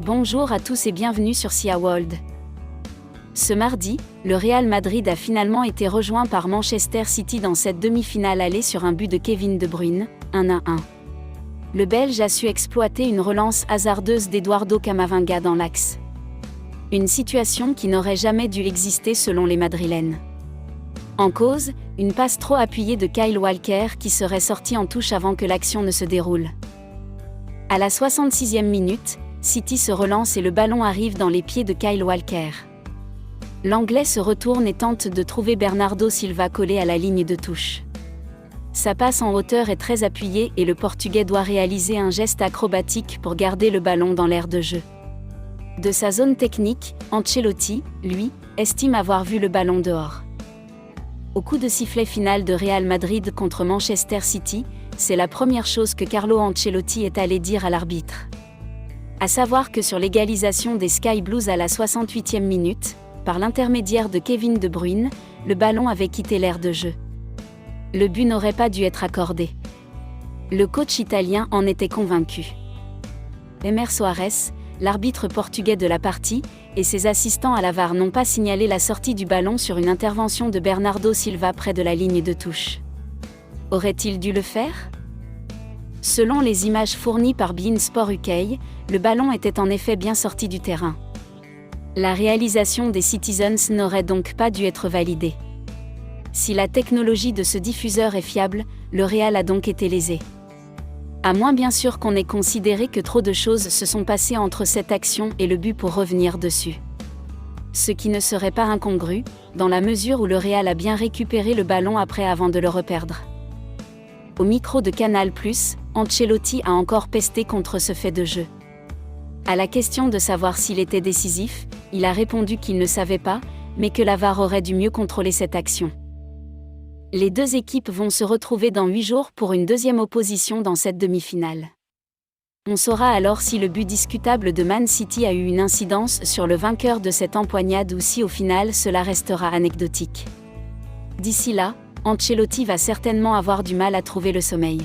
Bonjour à tous et bienvenue sur SIA World. Ce mardi, le Real Madrid a finalement été rejoint par Manchester City dans cette demi-finale aller sur un but de Kevin De Bruyne, 1-1. Le Belge a su exploiter une relance hasardeuse d'Eduardo Camavinga dans l'axe. Une situation qui n'aurait jamais dû exister selon les Madrilènes. En cause, une passe trop appuyée de Kyle Walker qui serait sortie en touche avant que l'action ne se déroule. À la 66e minute, City se relance et le ballon arrive dans les pieds de Kyle Walker. L'Anglais se retourne et tente de trouver Bernardo Silva collé à la ligne de touche. Sa passe en hauteur est très appuyée et le Portugais doit réaliser un geste acrobatique pour garder le ballon dans l'aire de jeu. De sa zone technique, Ancelotti, lui, estime avoir vu le ballon dehors. Au coup de sifflet final de Real Madrid contre Manchester City, c'est la première chose que Carlo Ancelotti est allé dire à l'arbitre. À savoir que sur l'égalisation des Sky Blues à la 68e minute, par l'intermédiaire de Kevin De Bruyne, le ballon avait quitté l'aire de jeu. Le but n'aurait pas dû être accordé. Le coach italien en était convaincu. Emer Soares, l'arbitre portugais de la partie, et ses assistants à la VAR n'ont pas signalé la sortie du ballon sur une intervention de Bernardo Silva près de la ligne de touche. Aurait-il dû le faire ? Selon les images fournies par beIN Sport UK, le ballon était en effet bien sorti du terrain. La réalisation des Citizens n'aurait donc pas dû être validée. Si la technologie de ce diffuseur est fiable, le Real a donc été lésé. À moins bien sûr qu'on ait considéré que trop de choses se sont passées entre cette action et le but pour revenir dessus. Ce qui ne serait pas incongru, dans la mesure où le Real a bien récupéré le ballon après avant de le reperdre. Au micro de Canal+, Ancelotti a encore pesté contre ce fait de jeu. À la question de savoir s'il était décisif, il a répondu qu'il ne savait pas, mais que la VAR aurait dû mieux contrôler cette action. Les deux équipes vont se retrouver dans 8 jours pour une deuxième opposition dans cette demi-finale. On saura alors si le but discutable de Man City a eu une incidence sur le vainqueur de cette empoignade ou si au final cela restera anecdotique. D'ici là, Ancelotti va certainement avoir du mal à trouver le sommeil.